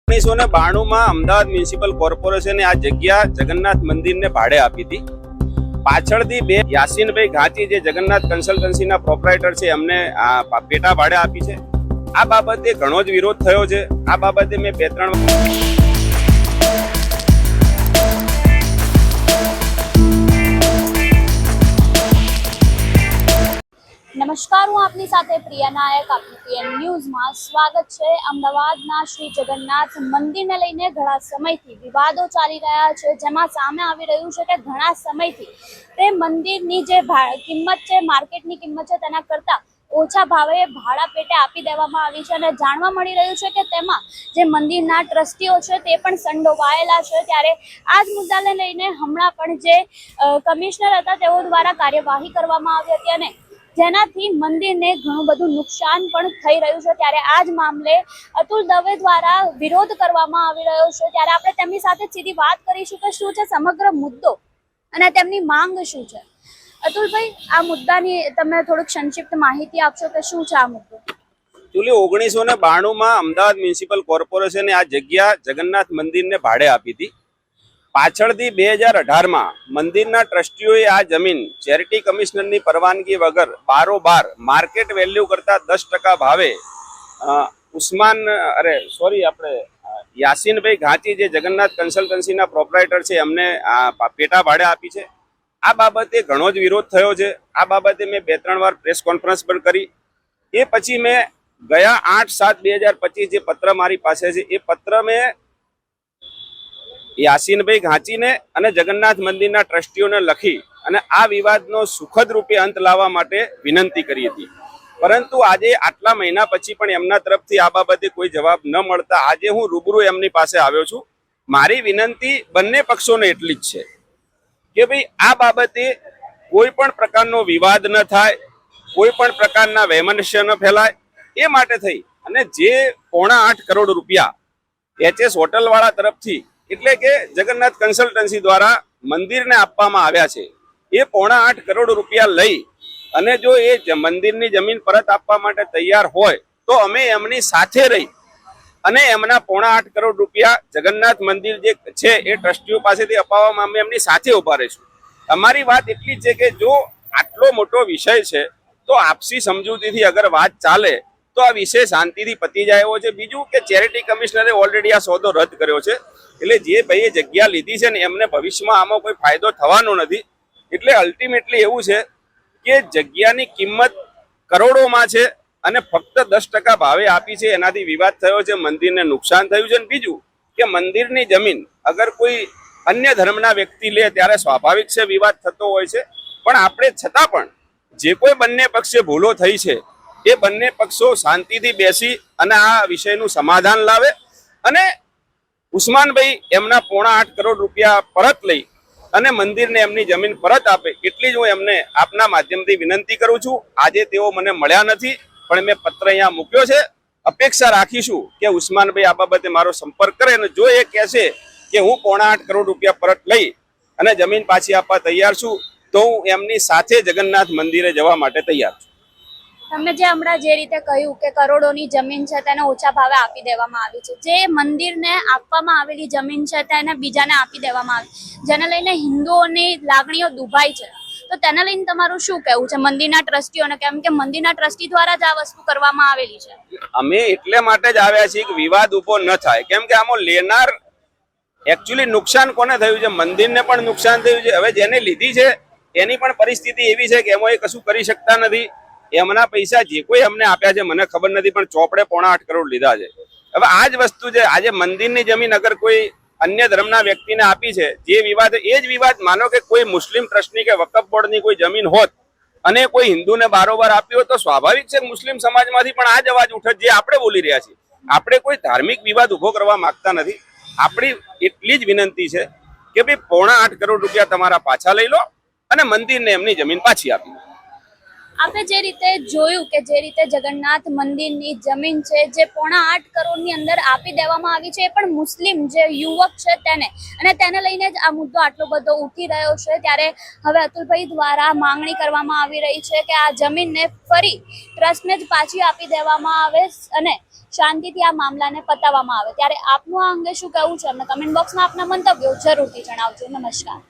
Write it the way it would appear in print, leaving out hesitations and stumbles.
1992 માં અમદાવાદ મ્યુનિસિપલ કોર્પોરેશને આ જગ્યા જગન્નાથ મંદિરને ભાડે આપી હતી. પાછળથી બે યાસીનભાઈ ઘાંચી જે જગન્નાથ કન્સલ્ટન્સીના પ્રોપ્રાઇટર છે એમને આ પેટા ભાડે આપી છે. આ બાબતે ઘણો જ વિરોધ થયો છે. આ બાબતે મેં 2-3 નમસ્કાર, હું આપની સાથે પ્રિયા નાયક. આપની પીએન ન્યૂઝમાં સ્વાગત છે. અમદાવાદના શ્રી જગન્નાથ મંદિરને લઈને ઘણા સમયથી વિવાદો ચાલી રહ્યા છે, જેમાં સામે આવી રહ્યું છે કે ઘણા સમયથી તે મંદિરની જે કિંમત છે, માર્કેટની કિંમત છે, તેના કરતાં ઓછા ભાવે ભાડા પેટે આપી દેવામાં આવી છે અને જાણવા મળી રહ્યું છે કે તેમાં જે મંદિરના ટ્રસ્ટીઓ છે તે પણ સંડોવાયેલા છે. ત્યારે આ જ મુદ્દાને લઈને હમણાં પણ જે કમિશનર હતા તેઓ દ્વારા કાર્યવાહી કરવામાં આવી હતી અને જેનાથી મંદિરને ઘણું બધું નુકસાન પણ થઈ રહ્યું છે. ત્યારે આ જ મામલે અતુલ દવે દ્વારા વિરોધ કરવામાં આવી રહ્યો છે. ત્યારે આપણે તેમની સાથે સીધી વાત કરીશું કે શું છે સમગ્ર મુદ્દો અને તેમની માંગ શું છે. અતુલભાઈ, આ મુદ્દાની તમે થોડુંક સંક્ષિપ્ત માહિતી આપશો કે શું છે આ મુદ્દો? એકચ્યુઅલી 1992 માં અમદાવાદ મ્યુનિસિપલ કોર્પોરેશને આ જગ્યા જગન્નાથ મંદિરને ભાડે આપી હતી. પાછળથી 2018 માં મંદિરના ટ્રસ્ટીઓએ આ જમીન ચેરિટી કમિશનરની પરવાનગી વગર બારોબાર માર્કેટ વેલ્યુ કરતા 10% ભાવે યાસીનભાઈ ઘાંચી જે જગન્નાથ કન્સલ્ટન્સીના પ્રોપ્રાઇટર છે એમને પેટા ભાડે આપી છે. આ બાબતે ઘણો જ વિરોધ થયો છે. આ બાબતે મેં 2-3 વાર પ્રેસ કોન્ફરન્સ પણ કરી. એ પછી મેં ગયા 8/7/2025 જે પત્ર મારી પાસે છે એ પત્ર મેં યાસીનભાઈ ઘાંચીને અને જગન્નાથ મંદિરના ટ્રસ્ટીઓને લખી અને આ વિવાદનો સુખદ રૂપે અંત લાવવા માટે વિનંતી કરી હતી. પરંતુ આજે આટલા મહિના પછી પણ એમના તરફથી આ બાબતે કોઈ જવાબ ન મળતા આજે હું રૂબરૂ એમની પાસે આવ્યો છું. મારી વિનંતી બંને પક્ષોને એટલી જ છે કે ભાઈ આ બાબતે કોઈ પણ પ્રકારનો વિવાદ ન થાય, કોઈ પણ પ્રકારના વૈમનસ્ય ન ફેલાય, એ માટે થઈ અને જે 8.5 કરોડ રૂપિયા HS હોટલવાળા તરફથી એટલે કે જગન્નાથ કન્સલ્ટન્સી દ્વારા મંદિરને આપવામાં આવ્યા છે એ 8.5 કરોડ રૂપિયા લઈ અને જો એ મંદિરની જમીન પરત આપવા માટે તૈયાર હોય તો અમે એમની સાથે રહી અને એમના 8.5 કરોડ રૂપિયા જગન્નાથ મંદિર જે છે એ ટ્રસ્ટીઓ પાસેથી અપાવવામાં અમે એમની સાથે ઉભા રહીશું. અમારી વાત એટલી છે કે જો આટલો મોટો વિષય છે તો આપસી સમજૂતીથી અગર વાત ચાલે તો આ વિષય શાંતિથી પતી જાય એવો છે. બીજું કે ચેરિટી કમિશનરે ઓલરેડી આ સોદો રદ કર્યો છે એટલે જે ભાઈએ જગ્યા લીધી છે ને એમને ભવિષ્યમાં આમાં કોઈ ફાયદો થવાનો નથી. એટલે અલ્ટિમેટલી એવું છે કે જગ્યાની કિંમત કરોડોમાં છે અને ફક્ત 10% ભાવે આપી છે. એનાથી વિવાદ થયો છે, મંદિરને નુકસાન થયું છે. બીજું કે મંદિરની જમીન અગર કોઈ અન્ય ધર્મના વ્યક્તિ લે ત્યારે સ્વાભાવિક છે વિવાદ થતો હોય છે, પણ આપણે છતાં પણ જે કોઈ બંને પક્ષે ભૂલો થઈ છે એ બંને પક્ષો શાંતિથી બેસી અને આ વિષયનું સમાધાન લાવે અને ઉસ્માનભાઈ એમના 8.5 કરોડ રૂપિયા પરત લઈ અને મંદિરને એમની જમીન પરત આપે એટલી જ હું એમને આપના માધ્યમથી વિનંતી કરું છું. આજે તેઓ મને મળ્યા નથી પણ મેં પત્ર અહીંયા મૂક્યો છે. અપેક્ષા રાખીશું કે ઉસ્માનભાઈ આ બાબતે મારો સંપર્ક કરે અને જો એ કહેશે કે હું 8.5 કરોડ રૂપિયા પરત લઈ અને જમીન પાછી આપવા તૈયાર છું તો હું એમની સાથે જગન્નાથ મંદિરે જવા માટે તૈયાર છું. તમે જે હમણાં જે રીતે કહ્યું કે કરોડોની જમીન છે તેને ઓછા ભાવે આપી દેવામાં આવી છે, જે મંદિરને આપવામાં આવેલી જમીન છે તેને બીજાને આપી દેવામાં આવી, જેને લઈને હિન્દુઓની લાગણીઓ દુભાઈ છે, તો તેને લઈને તમારું શું કહેવું છે મંદિરના ટ્રસ્ટીઓને? કેમ કે મંદિરના ટ્રસ્ટી દ્વારા જ આ વસ્તુ કરવામાં આવેલી છે. અમે એટલે માટે જ આવ્યા છીએ કે વિવાદ ઉભો ન થાય. કેમ કે આમાં લેનાર એકચ્યુઅલી નુકસાન કોને થયું છે? મંદિરને પણ નુકસાન થયું છે. હવે જેને લીધી છે એની પણ પરિસ્થિતિ એવી છે કે એમાં એ કશું કરી શકતા નથી. એમના પૈસા જે કોઈ અમને આપ્યા છે મને ખબર નથી, પણ ચોપડે 8.5 કરોડ લીધા છે. હવે આ જ વસ્તુ છે, આજે મંદિરની જમીન અગર કોઈ અન્ય ધર્મના વ્યક્તિને આપી છે, જે વિવાદ એ જ વિવાદ માનો કે કોઈ મુસ્લિમ ટ્રસ્ટની કે વકફ બોર્ડની કોઈ જમીન હોત અને કોઈ હિન્દુને બારોબાર આપ્યો તો સ્વાભાવિક છે મુસ્લિમ સમાજમાંથી પણ આ જ અવાજ ઉઠે જે આપણે બોલી રહ્યા છીએ. આપણે કોઈ ધાર્મિક વિવાદ ઉભો કરવા માંગતા નથી. આપણી એટલી જ વિનંતી છે કે ભાઈ 8.5 કરોડ રૂપિયા તમારા પાછા લઈ લો અને મંદિરને એમની જમીન પાછી આપી દો. આપણે જે રીતે જોયું કે જે રીતે જગન્નાથ મંદિરની જમીન છે જે 8.5 કરોડની અંદર આપી દેવામાં આવી છે, એ પણ મુસ્લિમ જે યુવક છે તેને લઈને જ આ મુદ્દો આટલો બધો ઉઠી રહ્યો છે. ત્યારે હવે અતુલભાઈ દ્વારા માંગણી કરવામાં આવી રહી છે કે આ જમીનને ફરી ટ્રસ્ટને જ પાછી આપી દેવામાં આવે અને શાંતિથી આ મામલાને પતાવવામાં આવે. ત્યારે આપનું આ અંગે શું કહેવું છે? અમને કમેન્ટ બોક્સમાં આપના મંતવ્યો જરૂરથી જણાવજો. નમસ્કાર.